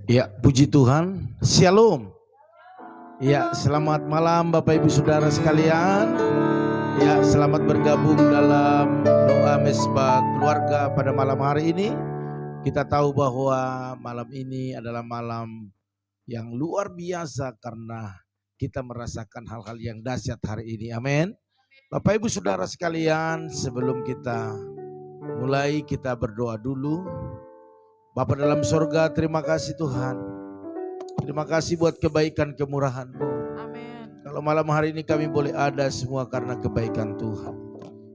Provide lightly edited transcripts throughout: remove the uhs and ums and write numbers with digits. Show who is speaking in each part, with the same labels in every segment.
Speaker 1: Ya, puji Tuhan. Shalom. Ya, selamat malam Bapak Ibu Saudara sekalian. Ya, selamat bergabung dalam doa mesbah keluarga pada malam hari ini. Kita tahu bahwa malam ini adalah malam yang luar biasa karena kita merasakan hal-hal yang dahsyat hari ini. Amin. Bapak Ibu Saudara sekalian, sebelum kita mulai, kita berdoa dulu. Bapa dalam sorga, terima kasih Tuhan. Terima kasih buat kebaikan kemurahan-Mu.
Speaker 2: Amin.
Speaker 1: Kalau malam hari ini kami boleh ada semua karena kebaikan Tuhan.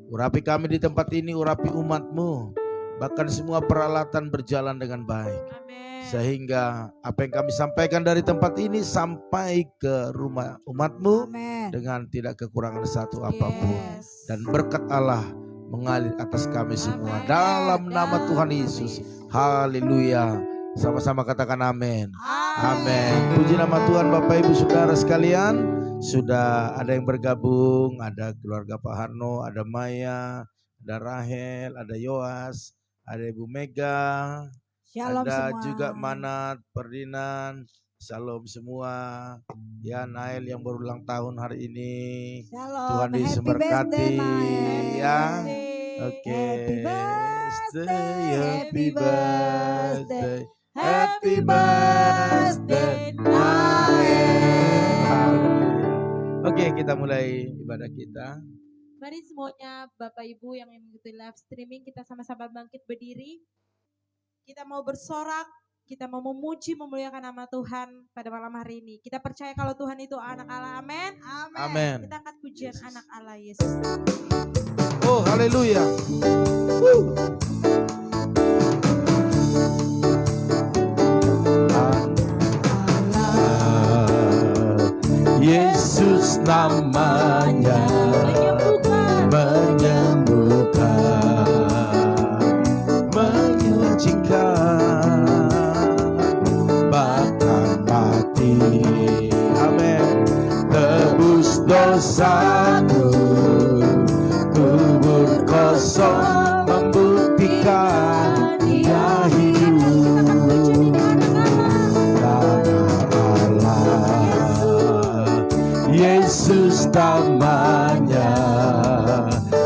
Speaker 1: Urapi kami di tempat ini, urapi umat-Mu. Bahkan semua peralatan berjalan dengan baik.
Speaker 2: Amin.
Speaker 1: Sehingga apa yang kami sampaikan dari tempat ini sampai ke rumah umat-Mu.
Speaker 2: Amin.
Speaker 1: Dengan tidak kekurangan satu apapun.
Speaker 2: Yes.
Speaker 1: Dan berkat Allah mengalir atas kami semua.
Speaker 2: Amin.
Speaker 1: Dalam nama Tuhan Yesus. Haleluya. Sama-sama katakan amin. Amin. Puji nama Tuhan Bapak Ibu Saudara sekalian. Sudah ada yang bergabung. Ada keluarga Pak Harno, ada Maya, ada Rahel, ada Yoas, ada Ibu Mega.
Speaker 2: Shalom
Speaker 1: ada
Speaker 2: semua.
Speaker 1: juga Manat, Ferdinand. Shalom semua. Ya, Nael yang baru ulang tahun hari ini.
Speaker 2: Shalom.
Speaker 1: Tuhan Yesus
Speaker 2: Happy
Speaker 1: memberkati.
Speaker 2: birthday, Nael.
Speaker 1: Ya.
Speaker 2: Happy
Speaker 1: Oke.
Speaker 2: birthday.
Speaker 1: Happy birthday.
Speaker 2: Happy birthday, Nael.
Speaker 1: Oke, kita mulai ibadah kita.
Speaker 2: Mari semuanya Bapak Ibu yang mengikuti live streaming, kita sama-sama bangkit berdiri. Kita mau bersorak, kita mau memuji, memuliakan nama Tuhan pada malam hari ini. Kita percaya kalau Tuhan itu anak Allah, amin.
Speaker 1: Amin.
Speaker 2: Kita angkat pujian anak Allah Yesus.
Speaker 1: Oh, haleluya. Yesus namanya menyembuhkan, menyucikan, bahkan mati. Amin. Tebus dosaku, kubur kosong, membuktikan Dia hidup. Yesus namanya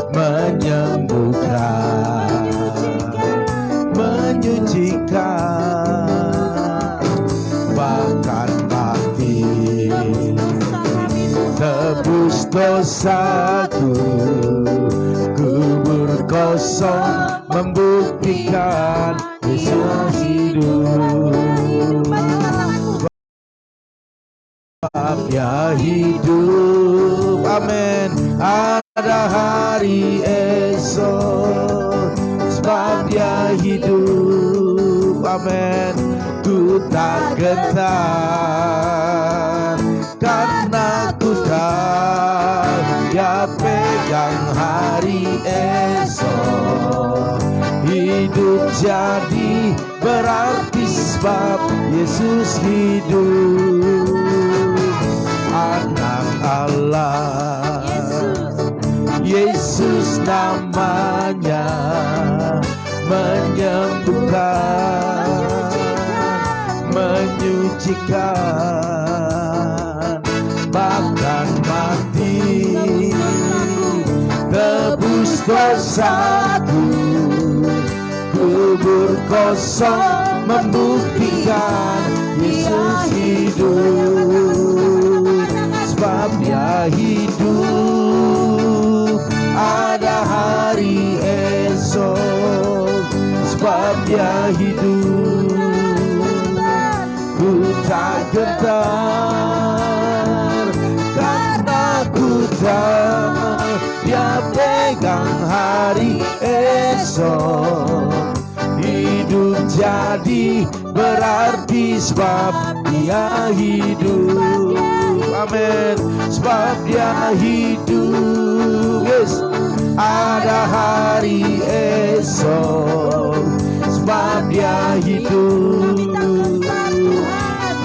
Speaker 1: menyembuhkan, menyucikan, bahkan mati. Tebus dosaku, kubur kosong, membuktikan Yesus hidup. Sebab Dia hidup, amin. Ada hari esok, sebab Dia hidup, amin. Ku tak gentar, karena ku tahu Dia pegang hari esok. Hidup jadi berarti sebab Yesus hidup. Anak Allah, Yesus namanya menyembuhkan, menyucikan, bahkan mati. Tebus dosaku, kubur kosong, membuktikan Yesus hidup. Sebab Dia hidup, ada hari esok. Sebab Dia hidup, ku tak gentar, karena ku tahu Dia pegang hari esok. Hidup jadi berarti sebab Dia hidup, amin. Sebab Dia hidup, yes. Ada hari esok, sebab Dia hidup.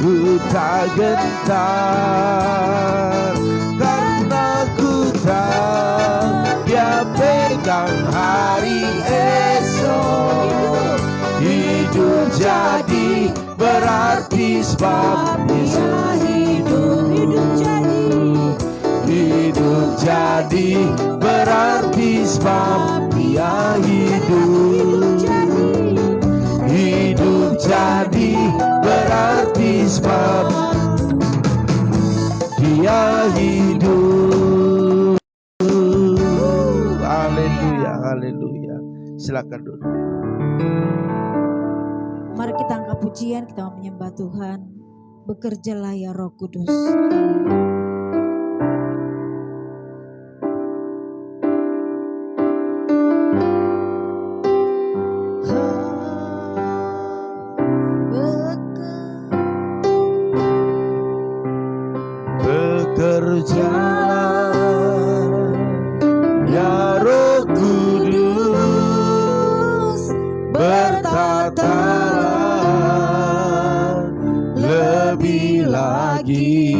Speaker 1: Ku tak gentar, karena ku tahu Dia pegang hari esok. Hidup jadi berarti sebab dia hidup. Hidup jadi berarti sebab dia hidup. Hidup jadi berarti sebab dia hidup. Haleluya, haleluya. Silakan duduk.
Speaker 3: Mari kita angkat pujian, kita mau menyembah Tuhan. Bekerjalah ya Roh Kudus.
Speaker 1: Bekerjalah ya Roh Kudus, bertatalah lebih lagi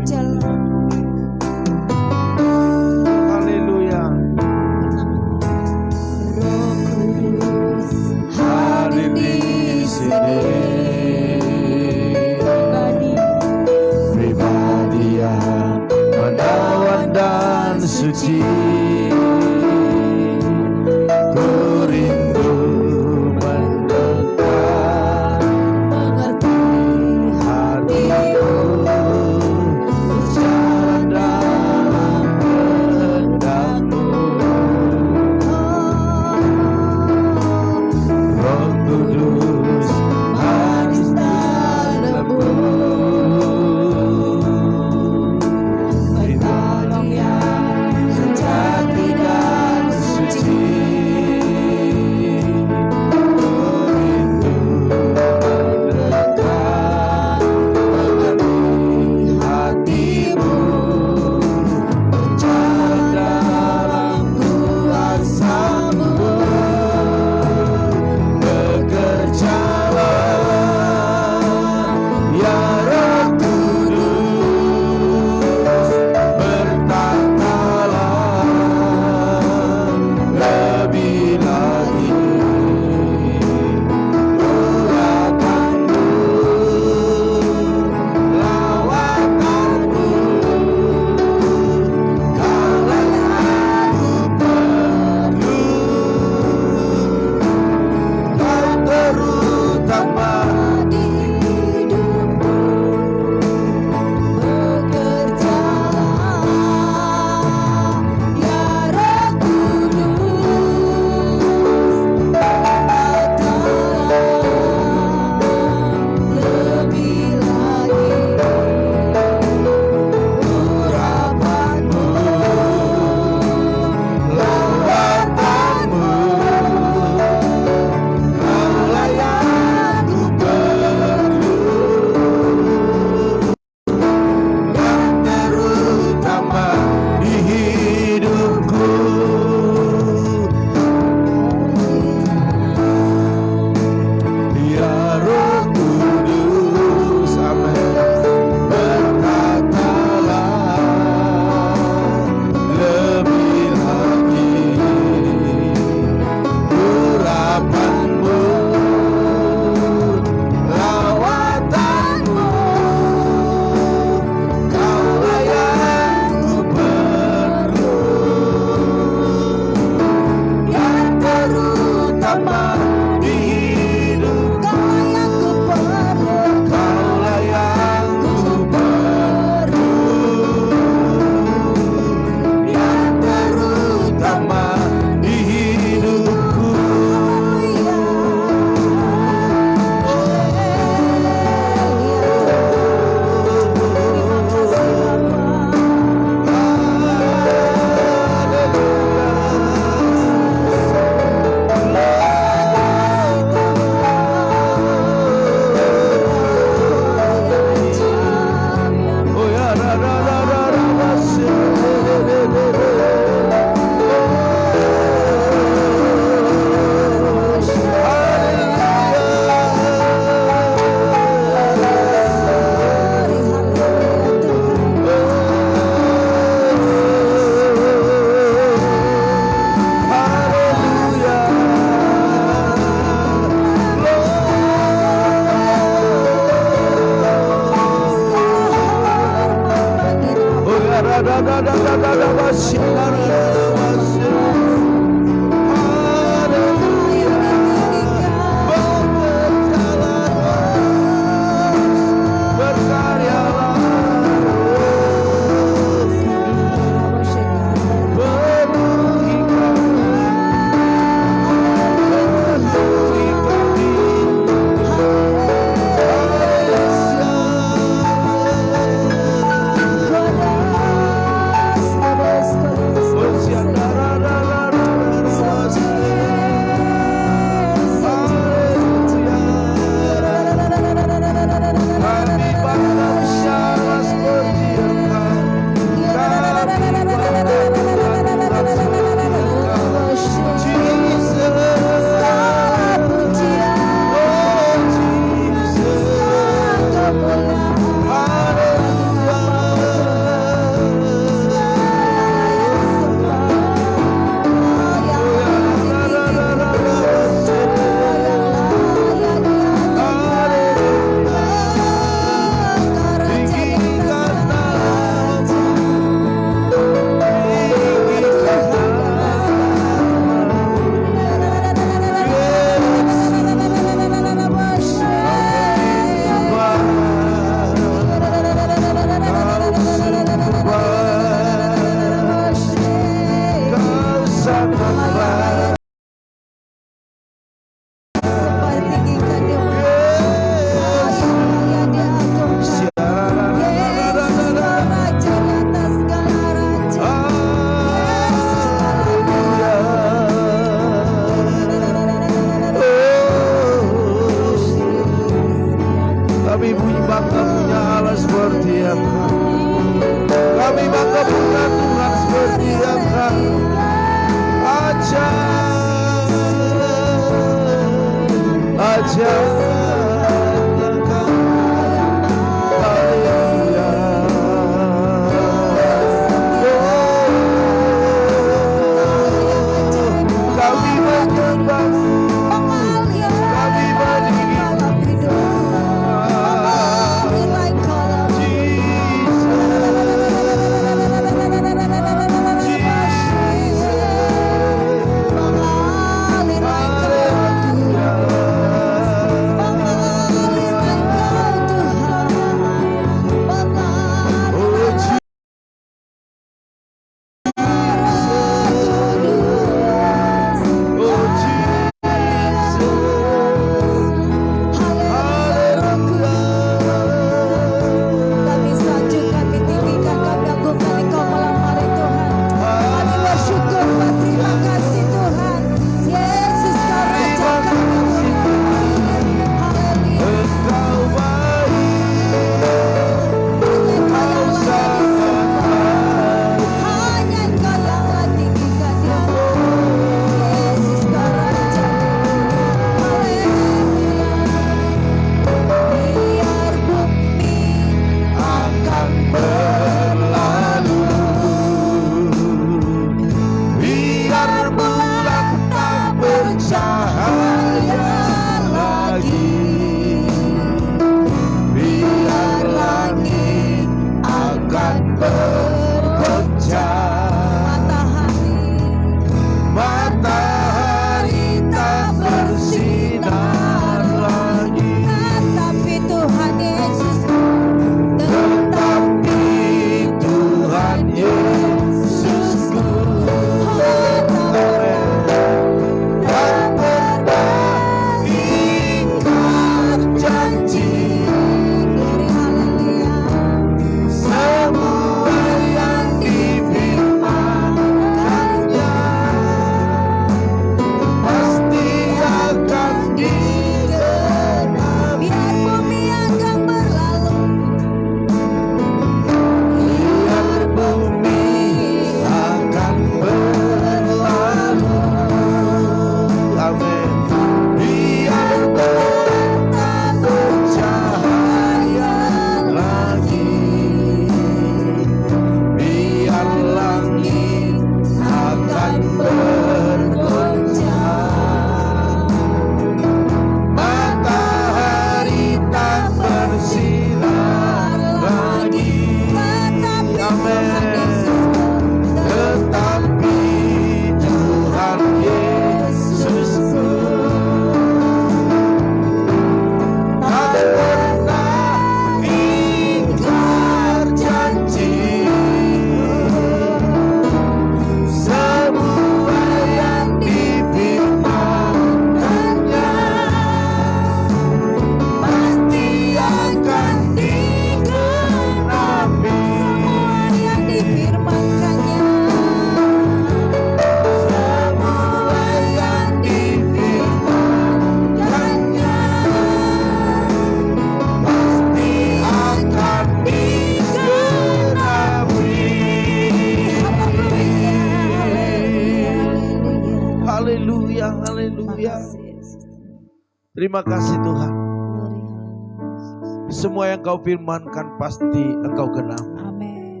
Speaker 1: Terima kasih Tuhan.
Speaker 3: Glory, haleluya.
Speaker 1: Semua yang Kau firmankan pasti Engkau genapi.
Speaker 3: Amin.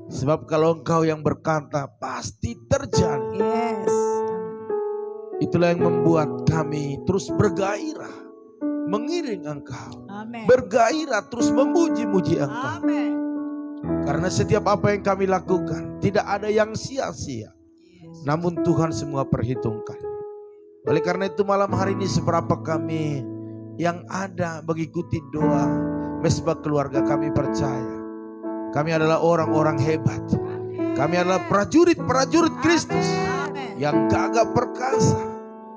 Speaker 1: Sebab kalau Engkau yang berkata pasti terjadi.
Speaker 3: Yes.
Speaker 1: Itulah yang membuat kami terus bergairah mengiring Engkau.
Speaker 3: Amin.
Speaker 1: Bergairah terus memuji-muji Engkau.
Speaker 3: Amin.
Speaker 1: Karena setiap apa yang kami lakukan tidak ada yang sia-sia. Namun Tuhan semua perhitungkan. Oleh karena itu malam hari ini seberapa kami yang ada mengikuti doa mesbah keluarga, kami percaya kami adalah orang-orang hebat. Kami adalah prajurit-prajurit Kristus yang gagah perkasa,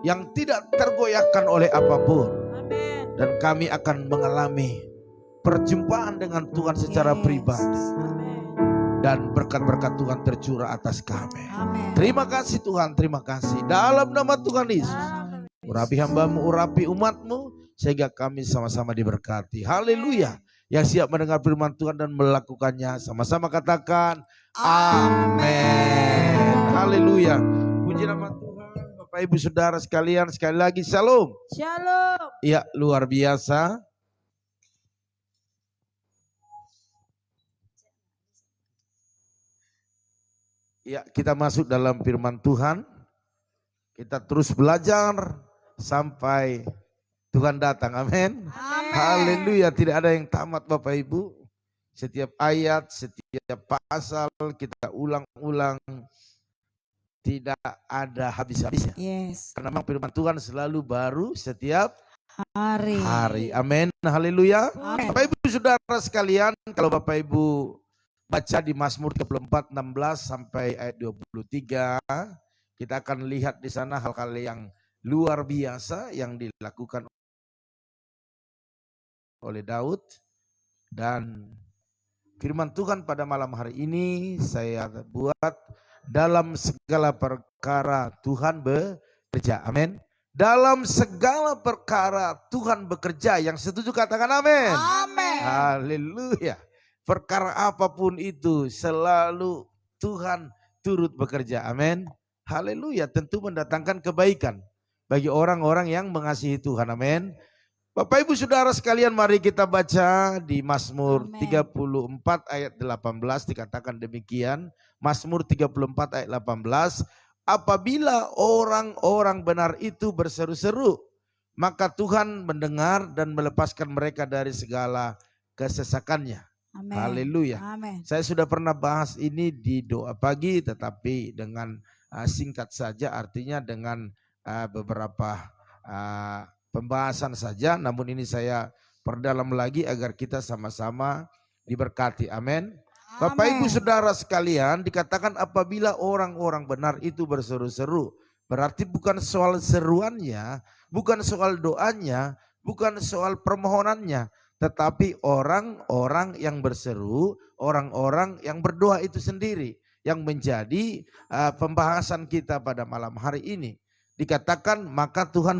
Speaker 1: yang tidak tergoyahkan oleh apapun.
Speaker 2: Amin.
Speaker 1: Dan kami akan mengalami perjumpaan dengan Tuhan secara pribadi.
Speaker 2: Amin.
Speaker 1: Dan berkat-berkat Tuhan tercurah atas kami.
Speaker 3: Amin.
Speaker 1: Terima kasih Tuhan, terima kasih. Dalam nama Tuhan Yesus, urapi hambamu, urapi umatmu, sehingga kami sama-sama diberkati. Haleluya. Yang siap mendengar firman Tuhan dan melakukannya, sama-sama katakan amin. Haleluya. Puji nama Tuhan. Bapak Ibu Saudara sekalian, sekali lagi Shalom.
Speaker 2: Shalom.
Speaker 1: Ya, luar biasa. Ya, kita masuk dalam firman Tuhan. Kita terus belajar sampai Tuhan datang. Amin.
Speaker 2: Amin.
Speaker 1: Haleluya, tidak ada yang tamat Bapak Ibu. Setiap ayat, setiap pasal kita ulang-ulang, tidak ada habis-habisnya.
Speaker 3: Yes.
Speaker 1: Karena memang firman Tuhan selalu baru setiap
Speaker 3: Hari.
Speaker 1: hari. Amin. Haleluya.
Speaker 3: Amin.
Speaker 1: Bapak Ibu Saudara sekalian, kalau Bapak Ibu baca di Mazmur 34, 16 sampai ayat 23, kita akan lihat di sana hal-hal yang luar biasa yang dilakukan oleh Daud. Dan firman Tuhan pada malam hari ini saya buat dalam segala perkara Tuhan bekerja. Amin. Dalam segala perkara Tuhan bekerja. Yang setuju katakan amin.
Speaker 3: Amin.
Speaker 1: Haleluya. Perkara apapun itu selalu Tuhan turut bekerja. Amin. Haleluya. Tentu mendatangkan kebaikan bagi orang-orang yang mengasihi Tuhan. Amin. Bapak Ibu Saudara sekalian, mari kita baca di Mazmur
Speaker 3: Amen.
Speaker 1: 34 ayat 18, dikatakan demikian. Mazmur 34 ayat 18. Apabila orang-orang benar itu berseru-seru, maka Tuhan mendengar dan melepaskan mereka dari segala kesesakannya.
Speaker 3: Amin.
Speaker 1: Haleluya.
Speaker 3: Amin.
Speaker 1: Saya sudah pernah bahas ini di doa pagi, tetapi dengan singkat saja, artinya dengan beberapa pembahasan saja. Namun ini saya perdalam lagi agar kita sama-sama diberkati. Amin. Bapak Ibu Saudara sekalian, dikatakan apabila orang-orang benar itu berseru-seru, berarti bukan soal seruannya, bukan soal doanya, bukan soal permohonannya, tetapi orang-orang yang berseru, orang-orang yang berdoa itu sendiri yang menjadi pembahasan kita pada malam hari ini. Dikatakan maka Tuhan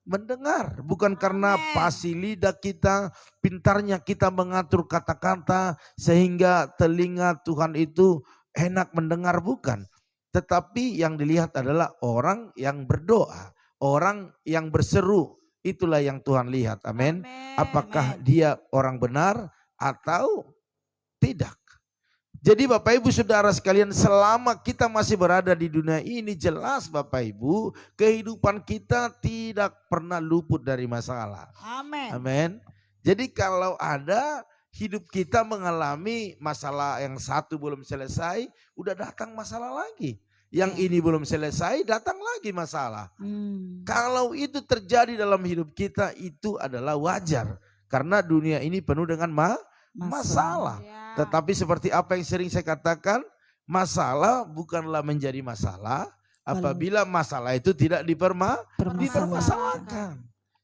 Speaker 1: mendengar, bukan karena fasih lidah kita, pintarnya kita mengatur kata-kata sehingga telinga Tuhan itu enak mendengar, bukan. Tetapi yang dilihat adalah orang yang berdoa, orang yang berseru, itulah yang Tuhan lihat. Amin. Apakah dia orang benar atau tidak. Jadi Bapak Ibu Saudara sekalian, selama kita masih berada di dunia ini, jelas Bapak Ibu, kehidupan kita tidak pernah luput dari masalah.
Speaker 3: Amin.
Speaker 1: Amin. Jadi kalau ada hidup kita mengalami masalah yang satu belum selesai, udah datang masalah lagi. Yang ini belum selesai, datang lagi masalah. Kalau itu terjadi dalam hidup kita, itu adalah wajar. Karena dunia ini penuh dengan masalah. Tetapi seperti apa yang sering saya katakan, masalah bukanlah menjadi masalah apabila masalah itu tidak dipermasalahkan.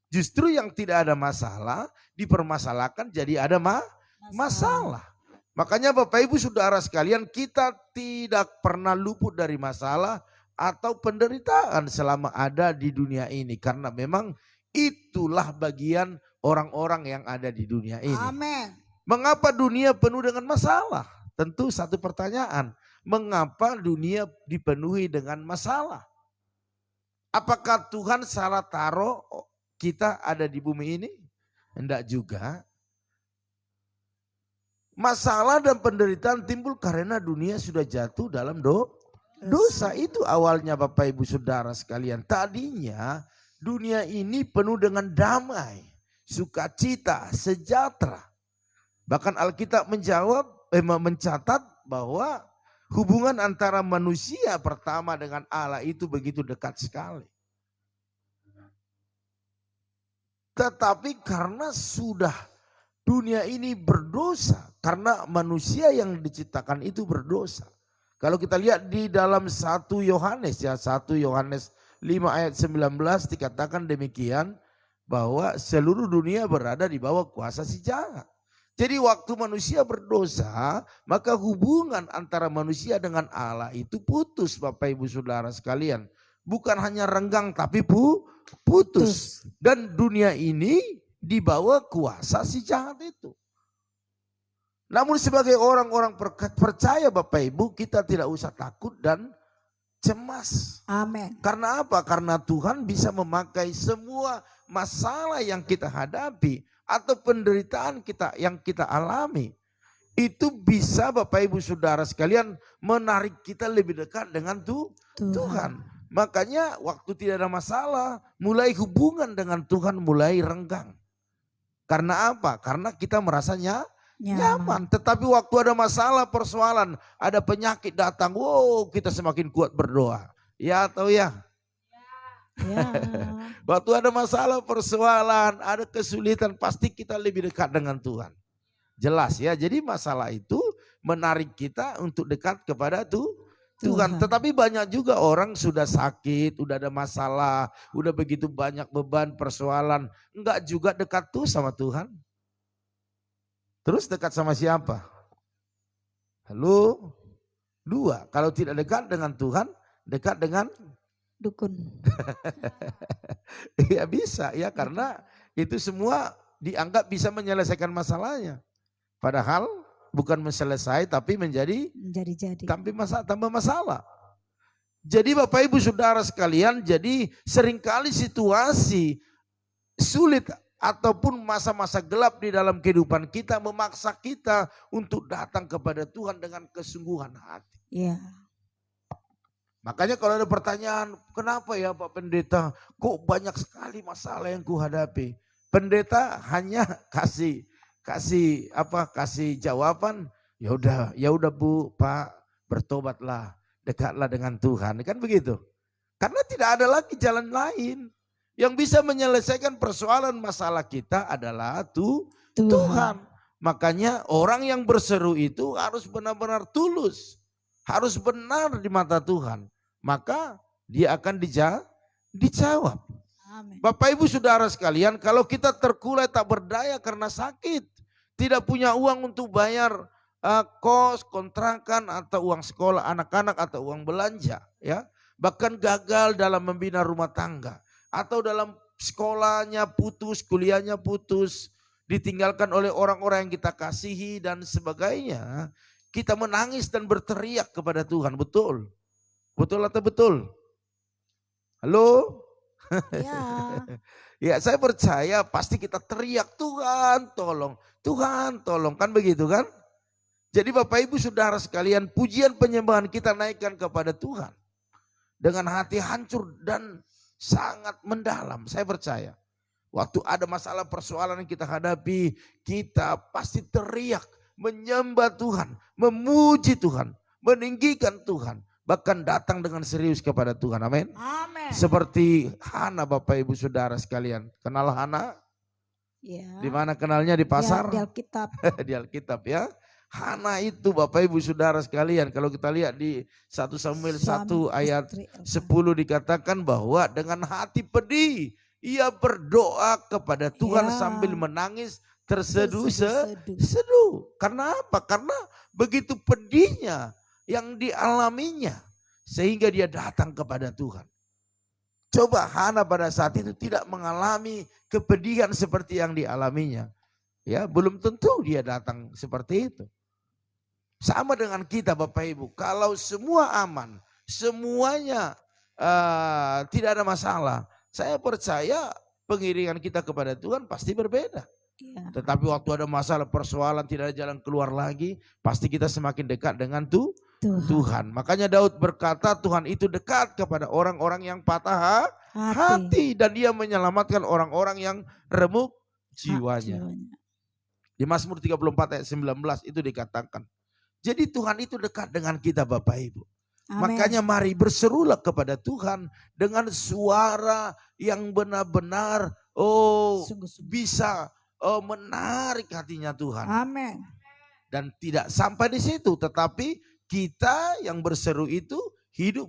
Speaker 1: Justru yang tidak ada masalah dipermasalahkan, jadi ada masalah. Makanya Bapak Ibu Saudara sekalian, kita tidak pernah luput dari masalah atau penderitaan selama ada di dunia ini. Karena memang itulah bagian orang-orang yang ada di dunia ini.
Speaker 3: Amin.
Speaker 1: Mengapa dunia penuh dengan masalah? Tentu satu pertanyaan. Mengapa dunia dipenuhi dengan masalah? Apakah Tuhan salah taruh kita ada di bumi ini? Enggak juga. Masalah dan penderitaan timbul karena dunia sudah jatuh dalam dosa. Itu awalnya Bapak Ibu Saudara sekalian. Tadinya dunia ini penuh dengan damai, sukacita, sejahtera. Bahkan Alkitab mencatat bahwa hubungan antara manusia pertama dengan Allah itu begitu dekat sekali. Tetapi karena sudah dunia ini berdosa, karena manusia yang diciptakan itu berdosa. Kalau kita lihat di dalam 1 Yohanes 1 Yohanes 5 ayat 19 dikatakan demikian, bahwa seluruh dunia berada di bawah kuasa si jahat. Jadi waktu manusia berdosa, maka hubungan antara manusia dengan Allah itu putus Bapak Ibu Saudara sekalian. Bukan hanya renggang tapi putus. Dan dunia ini di bawah kuasa si jahat itu. Namun sebagai orang-orang percaya Bapak Ibu, kita tidak usah takut dan cemas.
Speaker 3: Amin.
Speaker 1: Karena apa? Karena Tuhan bisa memakai semua masalah yang kita hadapi atau penderitaan kita yang kita alami. Itu bisa Bapak Ibu Saudara sekalian menarik kita lebih dekat dengan Tuhan. Makanya waktu tidak ada masalah, mulai hubungan dengan Tuhan mulai renggang. Karena apa? Karena kita merasanya nyaman. Tetapi waktu ada masalah, persoalan, ada penyakit datang, wow, kita semakin kuat berdoa. Ya atau ya?
Speaker 3: Ya.
Speaker 1: Waktu ada masalah, persoalan, ada kesulitan, pasti kita lebih dekat dengan Tuhan. Jelas ya, jadi masalah itu menarik kita untuk dekat kepada Tuhan. Tetapi banyak juga orang sudah sakit, udah ada masalah, udah begitu banyak beban, persoalan, enggak juga dekat tuh sama Tuhan. Terus dekat sama siapa? Halo? Dua, kalau tidak dekat dengan Tuhan, dekat dengan
Speaker 3: Dukun.
Speaker 1: ya bisa ya, karena itu semua dianggap bisa menyelesaikan masalahnya. Padahal bukan selesai tapi menjadi tambah masalah. Jadi Bapak Ibu Saudara sekalian, jadi seringkali situasi sulit ataupun masa-masa gelap di dalam kehidupan kita memaksa kita untuk datang kepada Tuhan dengan kesungguhan hati.
Speaker 3: Iya.
Speaker 1: Makanya kalau ada pertanyaan, kenapa ya Pak Pendeta kok banyak sekali masalah yang kuhadapi? Pendeta hanya kasih jawaban, ya udah Bu, Pak, bertobatlah, dekatlah dengan Tuhan, kan begitu. Karena tidak ada lagi jalan lain. Yang bisa menyelesaikan persoalan masalah kita adalah Tuhan. Makanya orang yang berseru itu harus benar-benar tulus, harus benar di mata Tuhan. Maka dia akan dijawab.
Speaker 3: Amin.
Speaker 1: Bapak Ibu Saudara sekalian, kalau kita terkulai tak berdaya karena sakit, tidak punya uang untuk bayar kos, kontrakan atau uang sekolah anak-anak atau uang belanja, ya. Bahkan gagal dalam membina rumah tangga atau dalam sekolahnya putus, kuliahnya putus, ditinggalkan oleh orang-orang yang kita kasihi dan sebagainya. Kita menangis dan berteriak kepada Tuhan, betul? Betul atau betul? Halo?
Speaker 3: Ya.
Speaker 1: Ya, saya percaya pasti kita teriak, Tuhan tolong, kan begitu kan? Jadi Bapak Ibu Saudara sekalian, pujian penyembahan kita naikkan kepada Tuhan dengan hati hancur dan sangat mendalam. Saya percaya waktu ada masalah persoalan yang kita hadapi, kita pasti teriak, menyembah Tuhan, memuji Tuhan, meninggikan Tuhan, bahkan datang dengan serius kepada Tuhan. Amin.
Speaker 3: Amin.
Speaker 1: Seperti Hana, Bapak Ibu Saudara sekalian. Kenal Hana?
Speaker 3: Ya.
Speaker 1: Di mana kenalnya? Di pasar?
Speaker 3: Di Alkitab.
Speaker 1: Di Alkitab ya. Hana itu Bapak Ibu Saudara sekalian, kalau kita lihat di 1 Samuel 1 ayat 10 dikatakan bahwa dengan hati pedih ia berdoa kepada Tuhan sambil menangis terseduh-seduh. Karena apa? Karena begitu pedihnya yang dialaminya sehingga dia datang kepada Tuhan. Coba Hana pada saat itu tidak mengalami kepedihan seperti yang dialaminya. Ya, belum tentu dia datang seperti itu. Sama dengan kita Bapak Ibu, kalau semua aman, semuanya tidak ada masalah, saya percaya pengiringan kita kepada Tuhan pasti berbeda.
Speaker 3: Ya.
Speaker 1: Tetapi waktu ada masalah, persoalan, tidak ada jalan keluar lagi, pasti kita semakin dekat dengan Tuhan. Makanya Daud berkata Tuhan itu dekat kepada orang-orang yang patah hati dan dia menyelamatkan orang-orang yang remuk jiwanya. Di Mazmur 34 ayat 19 itu dikatakan. Jadi Tuhan itu dekat dengan kita Bapak Ibu.
Speaker 3: Amen.
Speaker 1: Makanya mari berserulah kepada Tuhan dengan suara yang benar-benar bisa menarik hatinya Tuhan.
Speaker 3: Amin.
Speaker 1: Dan tidak sampai di situ, tetapi kita yang berseru itu hidup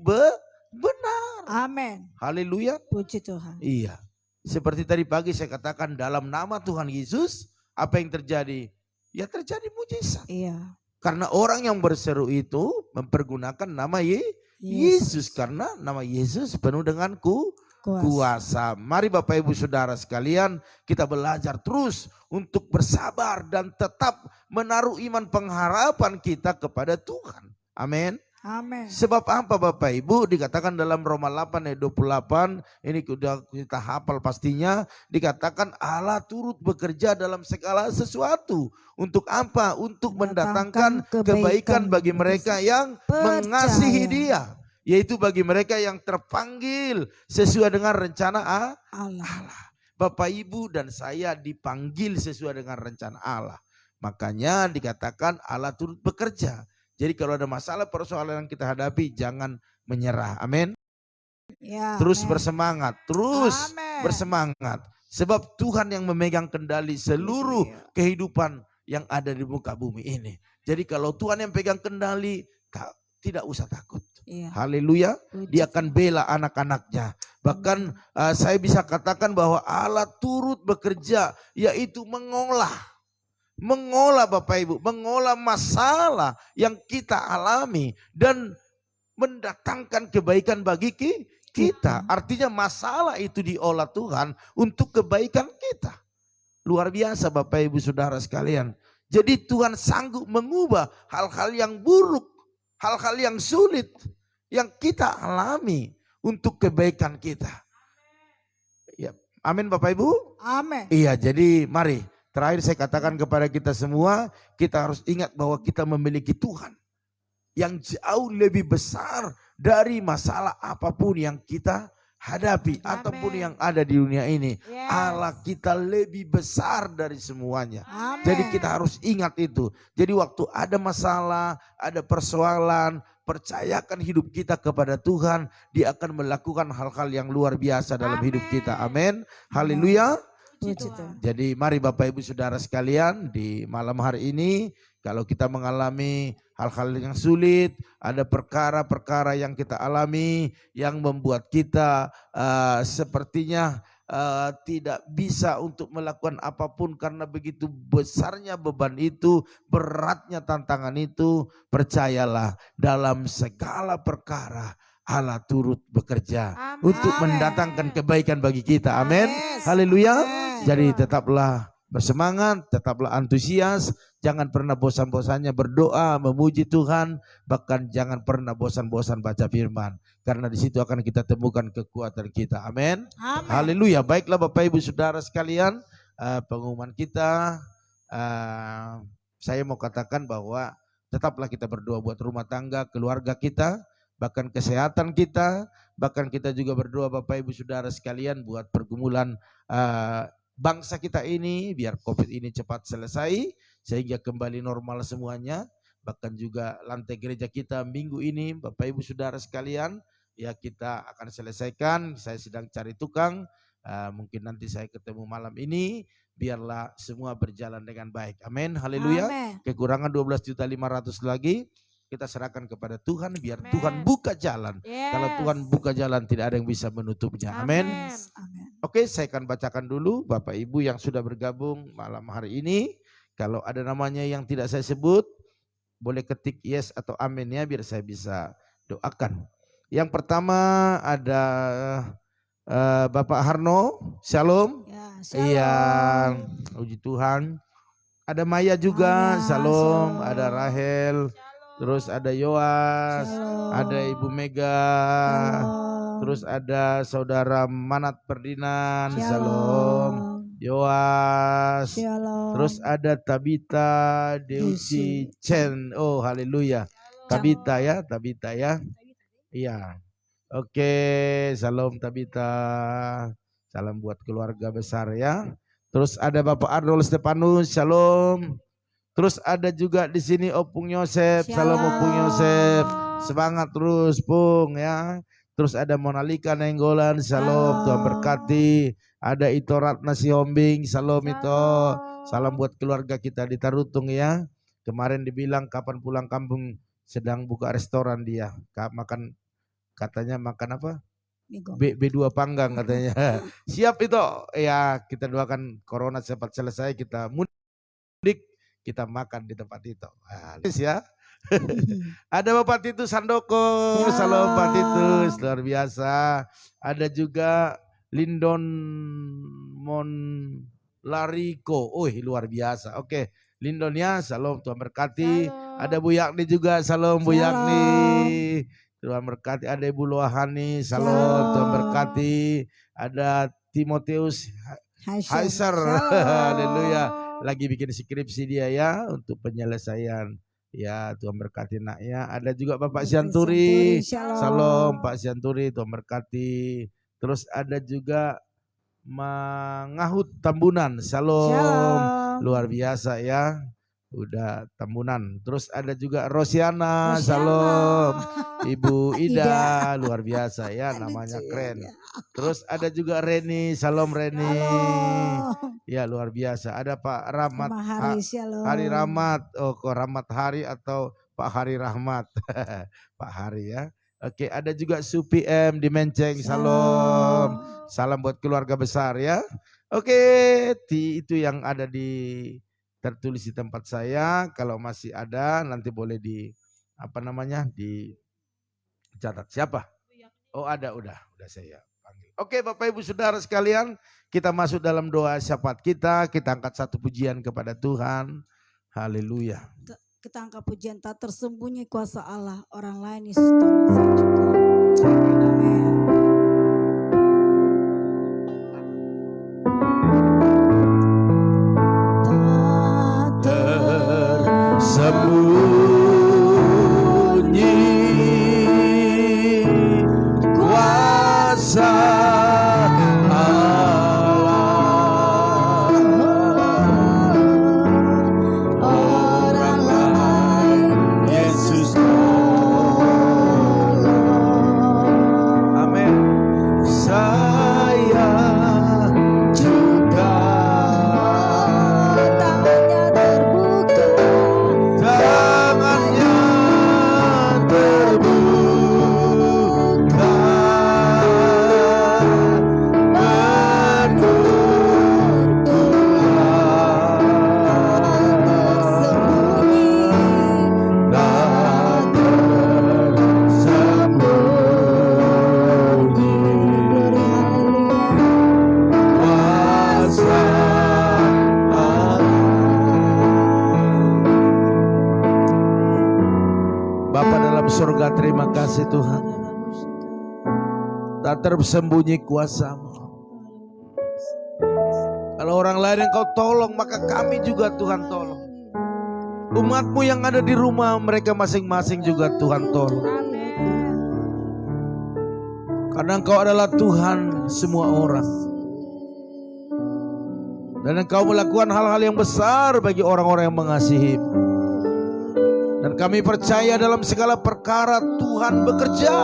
Speaker 1: benar.
Speaker 3: Amin.
Speaker 1: Haleluya.
Speaker 3: Puji Tuhan.
Speaker 1: Iya. Seperti tadi pagi saya katakan, dalam nama Tuhan Yesus, apa yang terjadi? Ya terjadi mujizat.
Speaker 3: Iya.
Speaker 1: Karena orang yang berseru itu mempergunakan nama Yesus. Karena nama Yesus penuh dengan kuasa. Mari Bapak Ibu Saudara sekalian, kita belajar terus untuk bersabar dan tetap menaruh iman pengharapan kita kepada Tuhan. Amin.
Speaker 3: Amin.
Speaker 1: Sebab apa Bapak Ibu? Dikatakan dalam Roma 8 ayat 28, ini sudah kita hafal pastinya, dikatakan Allah turut bekerja dalam segala sesuatu. Untuk apa? Untuk mendatangkan kebaikan bagi mereka yang mengasihi Dia. Yaitu bagi mereka yang terpanggil sesuai dengan rencana Allah. Bapak Ibu dan saya dipanggil sesuai dengan rencana Allah. Makanya dikatakan Allah turut bekerja. Jadi kalau ada masalah persoalan yang kita hadapi, jangan menyerah. Amin.
Speaker 3: Ya,
Speaker 1: Terus
Speaker 3: amen.
Speaker 1: bersemangat, terus
Speaker 3: Amen.
Speaker 1: bersemangat. Sebab Tuhan yang memegang kendali seluruh kehidupan yang ada di muka bumi ini. Jadi kalau Tuhan yang pegang kendali, tidak usah takut.
Speaker 3: Ya.
Speaker 1: Haleluya. Dia akan bela anak-anaknya. Bahkan saya bisa katakan bahwa Allah turut bekerja, yaitu mengolah Bapak Ibu, mengolah masalah yang kita alami dan mendatangkan kebaikan bagi kita. Artinya masalah itu diolah Tuhan untuk kebaikan kita. Luar biasa Bapak Ibu Saudara sekalian. Jadi Tuhan sanggup mengubah hal-hal yang buruk, hal-hal yang sulit yang kita alami untuk kebaikan kita. Ya, amin Bapak Ibu.
Speaker 3: Amin.
Speaker 1: Iya, jadi mari. Terakhir saya katakan kepada kita semua, kita harus ingat bahwa kita memiliki Tuhan yang jauh lebih besar dari masalah apapun yang kita hadapi.
Speaker 2: Amen.
Speaker 1: Ataupun yang ada di dunia ini.
Speaker 2: Yes.
Speaker 1: Allah kita lebih besar dari semuanya.
Speaker 3: Amen.
Speaker 1: Jadi kita harus ingat itu. Jadi waktu ada masalah, ada persoalan, percayakan hidup kita kepada Tuhan. Dia akan melakukan hal-hal yang luar biasa dalam hidup kita. Amin. Haleluya.
Speaker 3: Puji Tuhan.
Speaker 1: Jadi mari Bapak Ibu Saudara sekalian, di malam hari ini kalau kita mengalami hal-hal yang sulit, ada perkara-perkara yang kita alami yang membuat kita sepertinya tidak bisa untuk melakukan apapun karena begitu besarnya beban itu, beratnya tantangan itu, percayalah dalam segala perkara Allah turut bekerja.
Speaker 2: Amen.
Speaker 1: Untuk mendatangkan kebaikan bagi kita. Amin.
Speaker 3: Yes.
Speaker 1: Haleluya.
Speaker 3: Amen.
Speaker 1: Jadi tetaplah bersemangat, tetaplah antusias, jangan pernah bosan-bosannya berdoa, memuji Tuhan, bahkan jangan pernah bosan-bosan baca firman, karena di situ akan kita temukan kekuatan kita. Amin.
Speaker 3: Amen.
Speaker 1: Haleluya. Baiklah Bapak Ibu Saudara sekalian, pengumuman kita, saya mau katakan bahwa tetaplah kita berdoa buat rumah tangga, keluarga kita, bahkan kesehatan kita, bahkan kita juga berdoa Bapak Ibu Saudara sekalian buat pergumulan bangsa kita ini, biar COVID ini cepat selesai sehingga kembali normal semuanya. Bahkan juga lantai gereja kita minggu ini Bapak Ibu Saudara sekalian, ya kita akan selesaikan. Saya sedang cari tukang, mungkin nanti saya ketemu malam ini, biarlah semua berjalan dengan baik. Amin. Haleluya.
Speaker 3: Amen.
Speaker 1: Kekurangan 12.500.000 lagi kita serahkan kepada Tuhan, biar
Speaker 2: Amen.
Speaker 1: Tuhan buka jalan.
Speaker 2: Yes.
Speaker 1: Kalau Tuhan buka jalan, tidak ada yang bisa menutupnya. Amin.
Speaker 3: Amen.
Speaker 1: Oke, saya akan bacakan dulu Bapak Ibu yang sudah bergabung malam hari ini. Kalau ada namanya yang tidak saya sebut, boleh ketik yes atau amin ya, biar saya bisa doakan. Yang pertama ada Bapak Harno, Shalom.
Speaker 3: Ya,
Speaker 1: Iya,
Speaker 3: shalom.
Speaker 1: puji Tuhan. Ada Maya juga,
Speaker 3: Maya,
Speaker 1: Shalom.
Speaker 3: shalom.
Speaker 1: Ada Rahel, terus ada Yoas,
Speaker 3: Shalom.
Speaker 1: ada Ibu Mega,
Speaker 3: Shalom.
Speaker 1: terus ada Saudara Manat Perdinan, Shalom.
Speaker 3: Shalom.
Speaker 1: Yoas,
Speaker 3: Shalom.
Speaker 1: terus ada Tabita Deusi Chen. Oh, haleluya. Tabita ya, Tabita ya. Iya. Oke, salam Tabita. Salam buat keluarga besar ya. Terus ada Bapak Arnold Stepanus, Shalom. Terus ada juga di sini Opung Yosef, Salam Opung Yosef. Semangat terus, Pung ya. Terus ada Monalika Nenggolan, Shalom, Tuhan berkati. Ada Ito Ratna Sihombing, Shalom Ito. Salam buat keluarga kita di Tarutung ya. Kemarin dibilang kapan pulang kampung, sedang buka restoran dia. Makan, katanya makan apa? B2 panggang katanya. Siap itu. Ya, kita doakan corona cepat selesai, kita mudik, kita makan di tempat itu. Nah, ya. Ada Bapak Titus Sandoko, salam Pak Titus, luar biasa. Ada juga Lindon Monlariko, luar biasa. Oke, Lindon ya, salam Tuhan berkati.
Speaker 2: Shalom.
Speaker 1: Ada Bu Yakni juga, salam Bu
Speaker 3: Shalom.
Speaker 1: Yakni. Tuhan berkati. Ada Ibu Loahani, salam Tuhan berkati. Ada Timotius Haiser, haleluya. Lagi bikin skripsi dia ya untuk penyelesaian. Ya, Tuhan berkati naknya. Ada juga Bapak Sianturi. Salam Pak Sianturi, Tuhan berkati. Terus ada juga Mangahut Tambunan. Shalom. Luar biasa ya. Udah Tambunan. Terus ada juga Rosiana. Shalom. Ibu Ida. Luar biasa ya, namanya keren. Terus ada juga Reni. Shalom Reni. Ya, luar biasa. Ada Pak Rahmat. Hari Rahmat. Oh, kok Rahmat Hari atau Pak Hari Rahmat. Pak Hari ya. Oke, ada juga Supi M di Menceng. Salam. Salam buat keluarga besar ya. Oke, itu yang ada tertulis di tempat saya. Kalau masih ada nanti boleh dicatat. Siapa? Oh, ada, udah saya panggil. Oke, Bapak Ibu Saudara sekalian, kita masuk dalam doa syafaat kita angkat satu pujian kepada Tuhan. Haleluya.
Speaker 3: Kita angkat pujian tak tersembunyi kuasa Allah, orang lain Yesus tolong saya juga. Amin.
Speaker 1: Tersembunyi kuasa orang lain Yesus tolong. Amin. Saya juga
Speaker 3: Tangannya terbuka,
Speaker 1: tangannya terbuka penuh
Speaker 3: tersembunyi,
Speaker 1: tak tersembunyi kuasa Bapa dalam surga, terima kasih Tuhan. Tak tersembunyi kuasa-Mu. Kalau orang lain yang Kau tolong, maka kami juga Tuhan tolong. Umat-Mu yang ada di rumah mereka masing-masing juga Tuhan tolong. Karena Engkau adalah Tuhan semua orang. Dan Engkau melakukan hal-hal yang besar bagi orang-orang yang mengasihi-Mu. Dan kami percaya dalam segala perkara Tuhan bekerja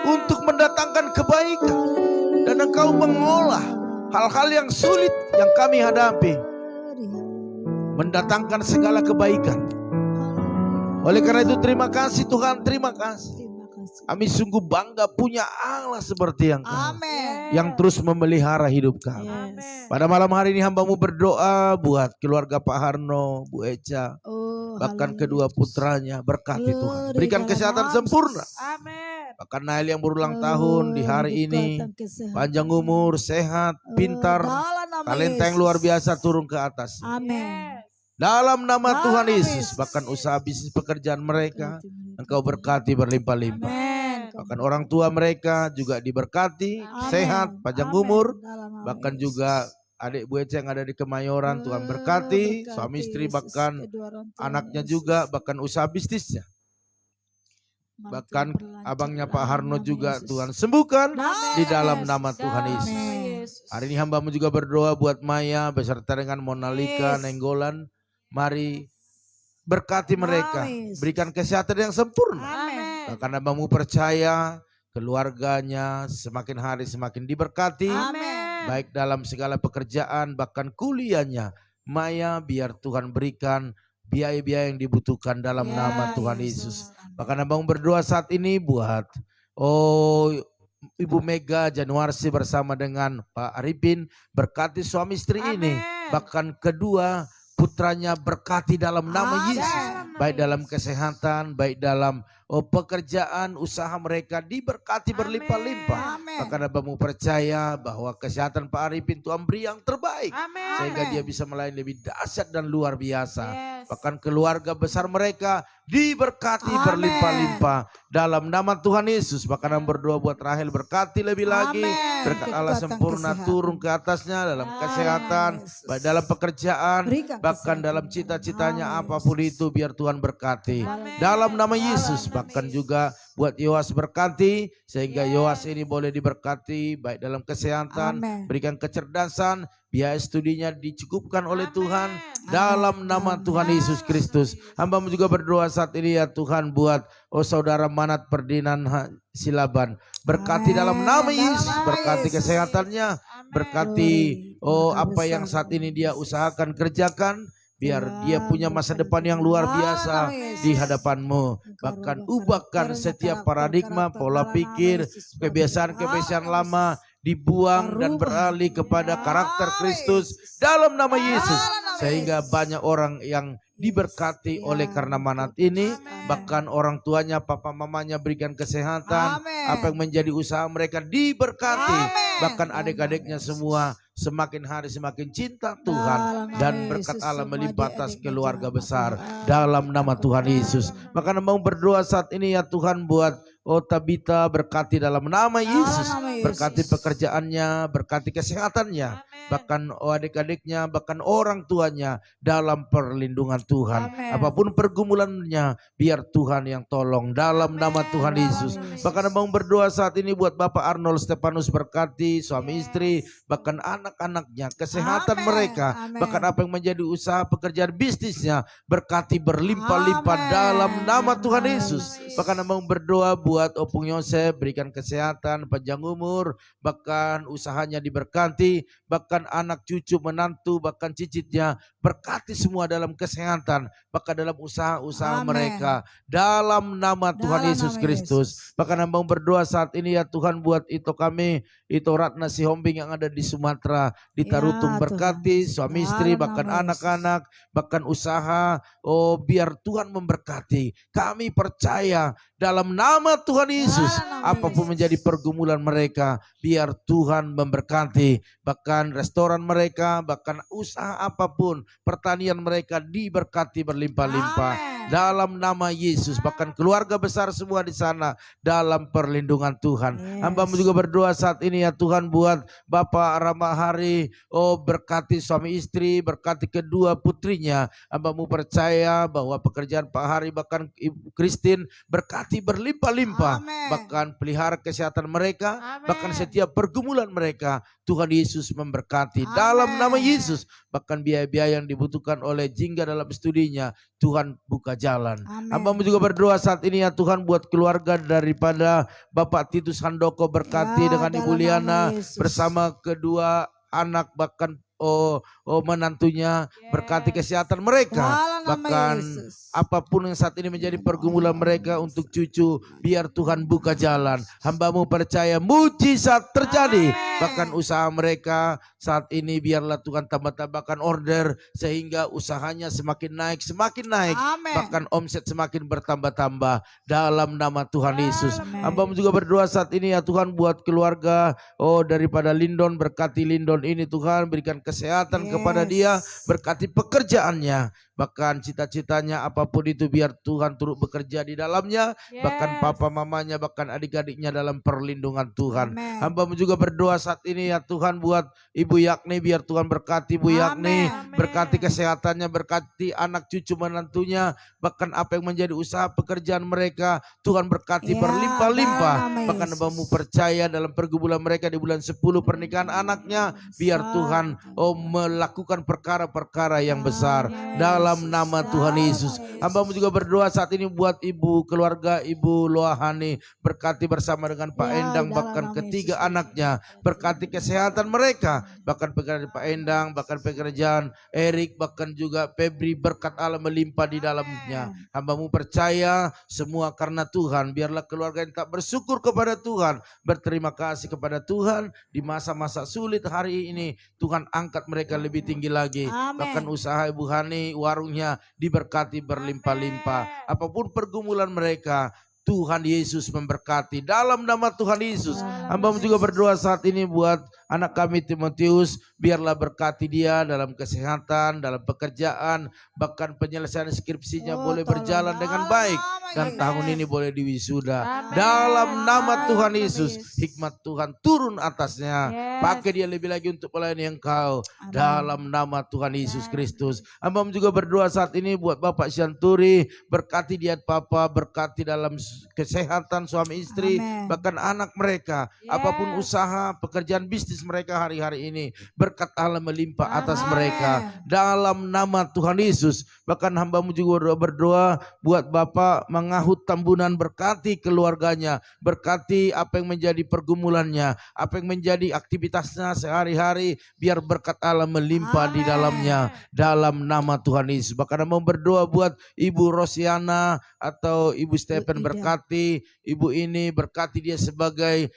Speaker 1: untuk mendatangkan kebaikan. Dan Engkau mengolah hal-hal yang sulit yang kami hadapi, mendatangkan segala kebaikan. Oleh karena itu terima kasih Tuhan, terima kasih. Kami sungguh bangga punya Allah seperti yang Kau, yang terus memelihara hidup kami. Pada malam hari ini hamba-Mu berdoa buat keluarga Pak Harno, Bu Eca, bahkan kedua putranya. Berkati Tuhan, berikan kesehatan sempurna. Bahkan Nail yang berulang tahun di hari ini, panjang umur, sehat, pintar, talenta yang luar biasa turun ke atas.
Speaker 3: Amin.
Speaker 1: Dalam nama Tuhan Yesus, bahkan usaha bisnis pekerjaan mereka Engkau berkati berlimpah-limpah. Bahkan orang tua mereka juga diberkati, sehat, panjang umur. Bahkan juga adik Bu Ece yang ada di Kemayoran, Tuhan berkati, suami istri, bahkan anaknya juga, bahkan usaha bisnisnya. Bahkan abangnya Pak Harno juga Tuhan sembuhkan di dalam nama Tuhan Yesus. Hari ini hamba-Mu juga berdoa buat Maya beserta dengan Monalika, Nenggolan. Mari berkati mereka, berikan kesehatan yang sempurna. Karena hamba-Mu percaya keluarganya semakin hari semakin diberkati. Baik dalam segala pekerjaan, bahkan kuliahnya. Maya biar Tuhan berikan biaya-biaya yang dibutuhkan dalam nama Tuhan Yesus. Bahkan hamba-Mu berdoa saat ini buat Ibu Mega Januarsi bersama dengan Pak Arifin, berkati suami istri ini. Bahkan kedua putranya berkati dalam nama Yesus. Baik dalam kesehatan, baik dalam pekerjaan usaha mereka diberkati berlimpah-limpah.
Speaker 3: Amin.
Speaker 1: Bahkan Abamu percaya bahwa kesehatan Pak Arifin Tuhan beri yang terbaik.
Speaker 2: Amin.
Speaker 1: Sehingga
Speaker 3: Amin.
Speaker 1: dia bisa melayani lebih dahsyat dan luar biasa.
Speaker 2: Yes.
Speaker 1: Bahkan keluarga besar mereka diberkati
Speaker 3: Amin.
Speaker 1: berlimpah-limpah dalam nama Tuhan Yesus. Bahkan yang berdoa buat Rahel, berkati lebih lagi.
Speaker 3: Amin.
Speaker 1: Berkat Allah
Speaker 3: Kekuatan
Speaker 1: sempurna
Speaker 3: kesehatan.
Speaker 1: turun ke atasnya dalam
Speaker 2: Amin.
Speaker 1: kesehatan,
Speaker 3: Yesus.
Speaker 1: baik dalam pekerjaan,
Speaker 3: Berikan
Speaker 1: bahkan
Speaker 3: kesehatan.
Speaker 1: dalam cita-citanya
Speaker 3: Amin,
Speaker 1: apapun
Speaker 3: Yesus.
Speaker 1: itu biar Tuhan berkati.
Speaker 2: Amin.
Speaker 1: Dalam nama Yesus,
Speaker 2: Dalam nama
Speaker 1: bahkan
Speaker 2: Yesus.
Speaker 1: juga buat Yoas berkati, sehingga
Speaker 2: Yes.
Speaker 1: Yoas ini boleh diberkati baik dalam kesehatan,
Speaker 3: Amin.
Speaker 1: berikan kecerdasan, biaya studinya dicukupkan oleh
Speaker 2: Amin.
Speaker 1: Tuhan.
Speaker 3: Amin.
Speaker 1: Dalam nama
Speaker 3: Amin.
Speaker 1: Tuhan Yesus Kristus. Hamba-Mu juga berdoa saat ini ya Tuhan buat saudara Manat Perdinan Silaban. Berkati
Speaker 3: Amin.
Speaker 1: dalam nama
Speaker 3: Dalam
Speaker 1: Yesus,
Speaker 3: nama
Speaker 1: berkati
Speaker 3: Yesus.
Speaker 1: kesehatannya,
Speaker 2: Amin.
Speaker 1: berkati
Speaker 3: Glory.
Speaker 1: apa yang
Speaker 3: Berkat
Speaker 1: saat ini dia
Speaker 3: besar.
Speaker 1: usahakan kerjakan, biar
Speaker 3: Ya,
Speaker 1: dia punya masa
Speaker 3: berkat
Speaker 1: depan yang luar
Speaker 3: dalam
Speaker 1: biasa
Speaker 3: nama Yesus.
Speaker 1: di hadapan-Mu. Bahkan ubahkan setiap paradigma, pola pikir, kebiasaan-kebiasaan lama dibuang dan beralih kepada karakter Kristus dalam nama Yesus. Sehingga banyak orang yang diberkati oleh karena Manat ini. Bahkan orang tuanya, papa mamanya berikan kesehatan.
Speaker 3: Amin.
Speaker 1: Apa yang menjadi usaha mereka diberkati.
Speaker 3: Amin.
Speaker 1: Bahkan adik-adiknya semua semakin hari semakin cinta Tuhan. Dan berkat Allah melimpah atas keluarga besar dalam nama Tuhan Yesus. Maka mau berdoa saat ini ya Tuhan buat Tabita, berkati dalam nama Yesus. Berkati pekerjaannya, berkati kesehatannya.
Speaker 2: Amin.
Speaker 1: Bahkan adik-adiknya, bahkan orang tuanya dalam perlindungan Tuhan.
Speaker 3: Amin.
Speaker 1: Apapun pergumulannya, biar Tuhan yang tolong dalam nama Tuhan Yesus. Bahkan mau berdoa saat ini buat Bapak Arnold Stefanus, berkati suami istri, bahkan anak-anaknya, kesehatan
Speaker 3: Amin.
Speaker 1: mereka,
Speaker 3: Amin.
Speaker 1: bahkan apa yang menjadi usaha pekerjaan bisnisnya, berkati berlimpah-limpah
Speaker 3: Amin.
Speaker 1: dalam nama Tuhan
Speaker 3: Amin.
Speaker 1: Yesus. Bahkan mau berdoa buat Opung Yosef, berikan kesehatan, panjang umur, bahkan usahanya diberkati, bahkan anak cucu menantu, bahkan cicitnya, berkati semua dalam kesehatan, bahkan dalam usaha-usaha
Speaker 3: Amin.
Speaker 1: mereka, dalam nama Tuhan
Speaker 3: Dalam
Speaker 1: Yesus
Speaker 3: nama
Speaker 1: Kristus. Bahkan mau berdoa saat ini ya Tuhan buat Ito Ratna Sihombing yang ada di Sumatera, di
Speaker 3: Ya,
Speaker 1: Tarutung, berkati
Speaker 3: Tuhan.
Speaker 1: suami istri,
Speaker 3: Dalam
Speaker 1: bahkan
Speaker 3: nama Yesus.
Speaker 1: anak-anak, bahkan usaha. Biar Tuhan memberkati. Kami percaya dalam nama Tuhan Yesus,
Speaker 3: Dalam nama
Speaker 1: apapun
Speaker 3: Yesus.
Speaker 1: menjadi pergumulan mereka, biar Tuhan memberkati. Bahkan restoran mereka, bahkan usaha apapun, pertanian mereka diberkati berlimpah-limpah.
Speaker 3: Amin.
Speaker 1: Dalam nama Yesus, bahkan keluarga besar semua di sana dalam perlindungan Tuhan.
Speaker 3: Yes.
Speaker 1: Hamba-Mu juga berdoa saat ini ya Tuhan buat Bapak Ramahari, berkati suami istri, berkati kedua putrinya. Hamba-Mu percaya bahwa pekerjaan Pak Hari, bahkan Ibu Christine, berkati berlimpah-limpah.
Speaker 3: Amin.
Speaker 1: Bahkan pelihara kesehatan mereka,
Speaker 2: Amin.
Speaker 1: bahkan setiap pergumulan mereka, Tuhan Yesus memberkati.
Speaker 3: Amin.
Speaker 1: Dalam nama Yesus, bahkan biaya-biaya yang dibutuhkan oleh Jingga dalam studinya, Tuhan buka jalan.
Speaker 3: Amin.
Speaker 1: Hamba-Mu juga berdoa saat ini ya Tuhan buat keluarga daripada Bapak Titus Handoko, berkati
Speaker 3: Ya,
Speaker 1: dengan Ibu
Speaker 3: dalam
Speaker 1: Liana
Speaker 3: nama Yesus.
Speaker 1: bersama kedua anak, bahkan menantunya,
Speaker 2: Yes.
Speaker 1: berkati kesehatan mereka.
Speaker 3: Dalam nama
Speaker 1: Bahkan
Speaker 3: Yesus.
Speaker 1: apapun yang saat ini menjadi pergumulan mereka untuk cucu, biar Tuhan buka jalan. Hamba-Mu percaya mujizat terjadi.
Speaker 2: Amin.
Speaker 1: Bahkan usaha mereka saat ini biarlah Tuhan tambah-tambahkan order, sehingga usahanya semakin naik, semakin naik.
Speaker 3: Amin.
Speaker 1: Bahkan omset semakin bertambah-tambah dalam nama Tuhan Yesus.
Speaker 3: Amin.
Speaker 1: Hamba-Mu juga berdoa saat ini ya Tuhan buat keluarga daripada Lindon, berkati Lindon ini Tuhan, berikan kesehatan kepada dia, berkati pekerjaannya, bahkan cita-citanya apapun itu biar Tuhan turut bekerja di dalamnya, bahkan
Speaker 2: Yes.
Speaker 1: papa mamanya, bahkan adik-adiknya dalam perlindungan Tuhan.
Speaker 3: Amin.
Speaker 1: Hamba-Mu juga berdoa saat ini ya Tuhan buat Ibu Yakni, biar Tuhan berkati Ibu Yakni,
Speaker 2: Amin.
Speaker 1: berkati kesehatannya, berkati anak cucu menantunya, bahkan apa yang menjadi usaha pekerjaan mereka, Tuhan berkati
Speaker 3: Ya,
Speaker 1: berlimpah-limpah.
Speaker 3: dalam nama
Speaker 1: Bahkan
Speaker 3: Yesus.
Speaker 1: Hamba-Mu percaya dalam pergumulan mereka di bulan 10 pernikahan anaknya, biar Tuhan melakukan perkara-perkara yang besar dalam nama Tuhan Yesus. Hamba-Mu juga berdoa saat ini buat ibu keluarga Ibu Loahani, berkati bersama dengan Pak
Speaker 3: Ya,
Speaker 1: Endang,
Speaker 3: dalam
Speaker 1: bahkan
Speaker 3: nama
Speaker 1: ketiga
Speaker 3: Yesus.
Speaker 1: anaknya, berkati kesehatan mereka, bahkan pekerjaan Pak Endang, bahkan pekerjaan Erik, bahkan juga Febri, berkat Allah melimpah di dalamnya. Hamba-Mu percaya semua karena Tuhan. Biarlah keluarga yang tak bersyukur kepada Tuhan, berterima kasih kepada Tuhan di masa-masa sulit hari ini, Tuhan angkat mereka lebih tinggi lagi.
Speaker 3: Amin.
Speaker 1: Bahkan usaha Ibu Hani, warungnya diberkati berlimpah-limpah. Apapun pergumulan mereka, Tuhan Yesus memberkati. Dalam nama Tuhan Yesus, hamba juga berdoa saat ini buat anak kami Timotius, biarlah berkati dia dalam kesehatan, dalam pekerjaan, bahkan penyelesaian skripsinya boleh berjalan dengan baik, dan tahun ini boleh diwisuda.
Speaker 2: Amin.
Speaker 1: Dalam nama Tuhan Yesus,
Speaker 2: Yesus.
Speaker 1: hikmat Tuhan turun atasnya.
Speaker 2: Yes.
Speaker 1: Pakai dia lebih lagi untuk melayani Engkau.
Speaker 3: Amin.
Speaker 1: Dalam nama Tuhan Yesus Kristus. Hamba juga berdoa saat ini buat Bapak Syanturi, berkati dia Papa, berkati dalam kesehatan suami istri,
Speaker 3: Amin.
Speaker 1: bahkan anak mereka,
Speaker 2: Yes.
Speaker 1: apapun usaha, pekerjaan bisnis mereka hari-hari ini, berkat Allah melimpah atas
Speaker 2: Amin.
Speaker 1: mereka. Dalam nama Tuhan Yesus, bahkan hambamu juga berdoa buat Bapak mengahut tambunan, berkati keluarganya, berkati apa yang menjadi pergumulannya, apa yang menjadi aktivitasnya sehari-hari, biar berkat Allah melimpah di
Speaker 3: Amin.
Speaker 1: dalamnya. Dalam nama Tuhan Yesus. Bahkan mau berdoa buat Ibu Rosiana atau Ibu Stephen,
Speaker 3: Ida.
Speaker 1: berkati ibu ini, berkati dia sebagai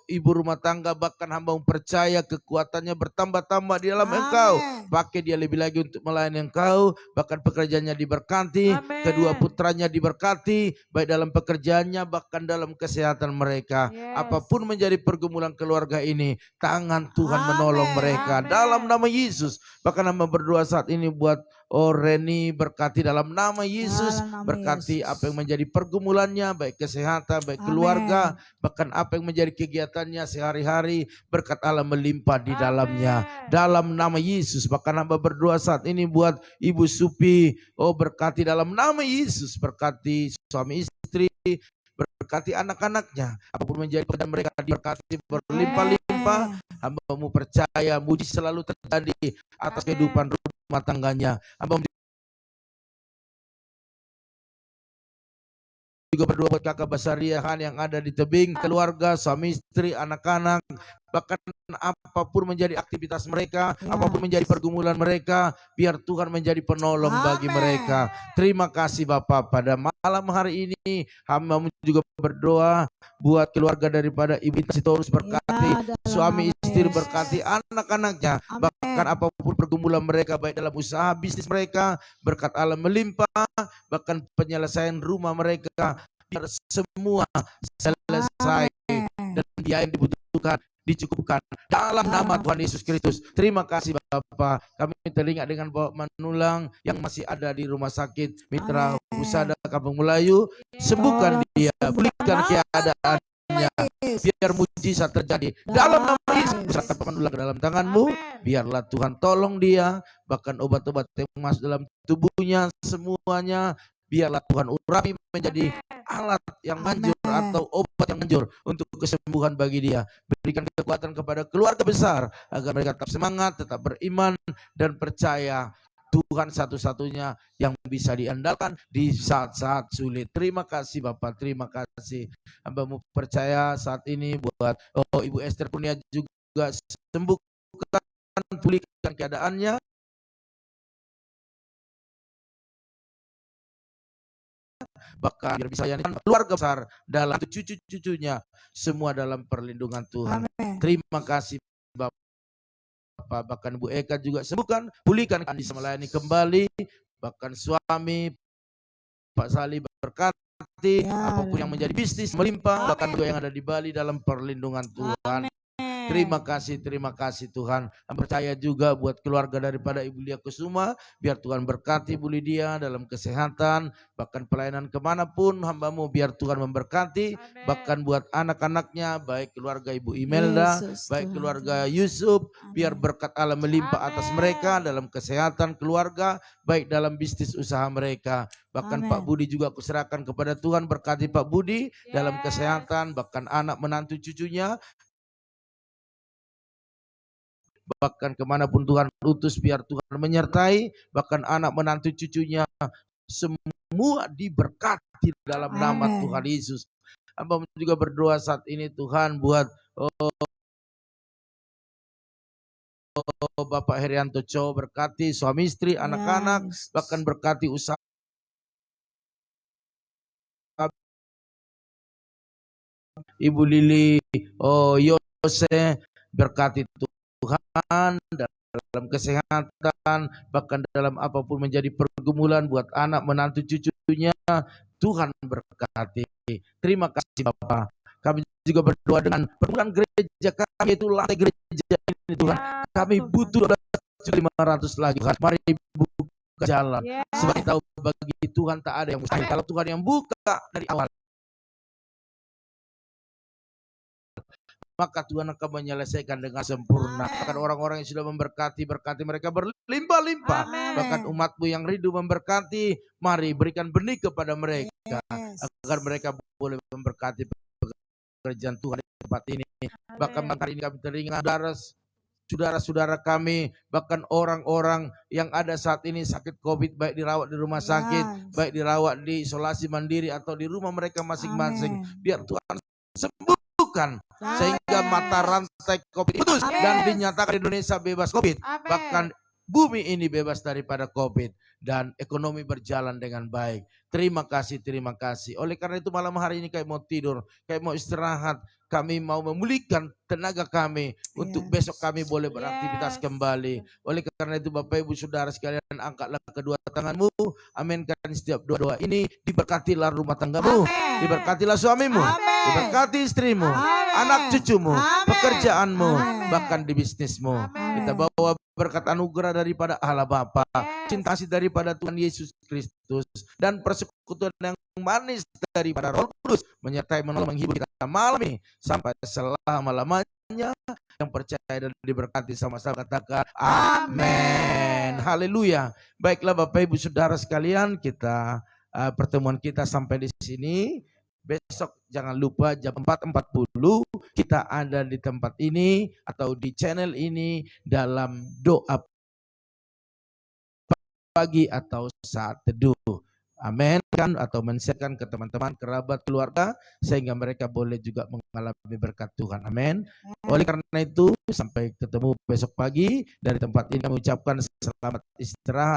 Speaker 1: ibu rumah tangga, bahkan hamba percaya kekuatannya bertambah-tambah di dalam Engkau.
Speaker 3: Amin.
Speaker 1: Pakai dia lebih lagi untuk melayani Engkau, bahkan pekerjaannya diberkati,
Speaker 2: Amin.
Speaker 1: kedua putranya diberkati, baik dalam pekerjaannya, bahkan dalam kesehatan mereka.
Speaker 2: Yes.
Speaker 1: Apapun menjadi pergumulan keluarga ini, tangan Tuhan
Speaker 3: Amin.
Speaker 1: menolong mereka.
Speaker 2: Amin.
Speaker 1: Dalam nama Yesus. Bahkan hamba berdoa saat ini buat Reni, berkati dalam nama Yesus,
Speaker 3: Dalam nama
Speaker 1: berkati
Speaker 3: Yesus.
Speaker 1: apa yang menjadi pergumulannya, baik kesehatan, baik
Speaker 3: Amin.
Speaker 1: keluarga, bahkan apa yang menjadi kegiatannya sehari-hari, berkat Allah melimpah di dalamnya.
Speaker 2: Amin.
Speaker 1: Dalam nama Yesus. Bahkan hamba berdoa saat ini buat Ibu Supi, berkati dalam nama Yesus, berkati suami istri, berkati anak-anaknya, apapun menjadi pekerjaan mereka diberkati berlimpah-limpah. Hambamu percaya mujizat selalu terjadi atas
Speaker 2: Amin.
Speaker 1: kehidupan rumah tangganya. Hamba juga berdoa buat kakak Basariahan yang ada di tebing, keluarga, suami istri, anak-anak, bahkan apapun menjadi aktivitas mereka,
Speaker 3: Ya.
Speaker 1: apapun menjadi pergumulan mereka, biar Tuhan menjadi penolong bagi
Speaker 3: Amin.
Speaker 1: mereka. Terima kasih Bapak. Pada malam hari ini hamba juga berdoa buat keluarga daripada Ibu Sitorus, berkati
Speaker 3: Ya, dalam
Speaker 1: suami
Speaker 3: nama
Speaker 1: istri,
Speaker 3: Yesus.
Speaker 1: berkati anak-anaknya,
Speaker 3: Amin.
Speaker 1: bahkan apapun pergumulan mereka, baik dalam usaha bisnis mereka, berkat Allah melimpah, bahkan penyelesaian rumah mereka, biar semua selesai dan biaya yang dibutuhkan dicukupkan dalam nama Tuhan Yesus Kristus. Terima kasih Bapak. Kami teringat dengan Bapak Manulang yang masih ada di rumah sakit Mitra
Speaker 3: Amin.
Speaker 1: Husada Kampung Melayu. Sembuhkan dia, pulihkan keadaannya, biar mujizat terjadi dalam nama Yesus. Serahkan Bapak Manulang ke dalam tanganmu.
Speaker 2: Amin.
Speaker 1: Biarlah Tuhan tolong dia, bahkan obat-obat yang masuk dalam tubuhnya semuanya, biarlah Tuhan urapi menjadi alat yang manjur
Speaker 3: Amin.
Speaker 1: atau obat yang manjur untuk kesembuhan bagi dia. Berikan kekuatan kepada keluarga besar agar mereka tetap semangat, tetap beriman dan percaya Tuhan satu-satunya yang bisa diandalkan di saat-saat sulit. Terima kasih Bapak, terima kasih. Hambamu percaya saat ini buat Ibu Esther Kurnia juga sembuhkan, pulihkan keadaannya, bahkan biar bisa melayani keluarga besar dalam cucu-cucunya, semua dalam perlindungan Tuhan.
Speaker 3: Amin.
Speaker 1: Terima kasih Bapak. Bahkan Bu Eka juga sembuhkan, pulihkan, bisa melayani kembali, bahkan suami Pak Sali berkati,
Speaker 3: Ya,
Speaker 1: apapun yang menjadi bisnis melimpah, bahkan juga yang ada di Bali dalam perlindungan Tuhan. Terima kasih Tuhan. Percaya juga buat keluarga daripada Ibu Lia Kusuma, biar Tuhan berkati Ibu Lydia dalam kesehatan, bahkan pelayanan kemanapun hambamu, biar Tuhan memberkati.
Speaker 2: Amin.
Speaker 1: Bahkan buat anak-anaknya, baik keluarga Ibu Imelda,
Speaker 3: Yesus,
Speaker 1: baik
Speaker 3: Tuhan.
Speaker 1: keluarga Yusuf, biar
Speaker 3: Amin.
Speaker 1: berkat Allah melimpah atas
Speaker 2: Amin.
Speaker 1: mereka dalam kesehatan keluarga, baik dalam bisnis usaha mereka. Bahkan
Speaker 3: Amin.
Speaker 1: Pak Budi juga kuserahkan kepada Tuhan, berkati Pak Budi dalam
Speaker 2: Yes.
Speaker 1: kesehatan, bahkan anak menantu cucunya, bahkan kemanapun Tuhan utus, biar Tuhan menyertai, bahkan anak menantu cucunya semua diberkati dalam nama
Speaker 3: Amin.
Speaker 1: Tuhan Yesus. Hamba juga berdoa saat ini Tuhan buat Bapak Herianto Cho, berkati suami istri, anak-anak,
Speaker 3: Yes.
Speaker 1: bahkan berkati usaha Ibu Lili Yose, berkati Tuhan dalam kesehatan, bahkan dalam apapun menjadi pergumulan buat anak menantu cucunya, Tuhan berkati. Terima kasih Bapak. Kami juga berdoa dengan perpuluhan gereja kami, itu lantai gereja ini Tuhan. Kami butuh 12.500 lagi. Mari buka jalan. Sebab kita tahu bagi Tuhan tak ada yang mustahil. Kalau Tuhan yang buka dari awal, maka Tuhan akan menyelesaikan dengan sempurna. Bahkan orang-orang yang sudah memberkati, berkati mereka berlimpah-limpah. Bahkan umatmu yang rindu memberkati, mari berikan benih kepada mereka. Agar mereka boleh memberkati pekerjaan Tuhan di tempat ini. Bahkan hari ini kami teringat saudara-saudara kami, bahkan orang-orang yang ada saat ini sakit COVID, baik dirawat di rumah sakit, baik dirawat di isolasi mandiri atau di rumah mereka masing-masing. Biar Tuhan sembuhkan sehingga mata rantai COVID putus dan dinyatakan Indonesia bebas COVID. Bahkan bumi ini bebas daripada COVID dan ekonomi berjalan dengan baik. Terima kasih, terima kasih. Oleh karena itu malam hari ini kami mau tidur, kami mau istirahat, kami mau memulihkan tenaga kami untuk besok kami boleh beraktivitas kembali. Oleh karena itu Bapak Ibu Saudara sekalian, angkatlah kedua tanganmu, aminkan setiap doa-doa ini. Diberkatilah rumah tanggamu, diberkatilah suamimu, diberkati istrimu, anak cucumu, pekerjaanmu, bahkan di bisnismu. Kita bawa berkat anugerah daripada Allah Bapa, cinta kasih daripada Tuhan Yesus Kristus, dan persekutuan yang manis daripada Roh Kudus menyertai menolong menghibur kita malam ini sampai selama-lamanya. Yang percaya dan diberkati sama-sama katakan amin. Haleluya. Baiklah Bapak Ibu Saudara sekalian, kita pertemuan kita sampai di sini. Besok jangan lupa jam 4.40 kita ada di tempat ini atau di channel ini dalam doa pagi atau saat teduh. Amin kan, atau men-share-kan ke teman-teman, kerabat, keluarga sehingga mereka boleh juga mengalami berkat Tuhan. Amin. Oleh karena itu sampai ketemu besok pagi. Dari tempat ini kami ucapkan selamat istirahat.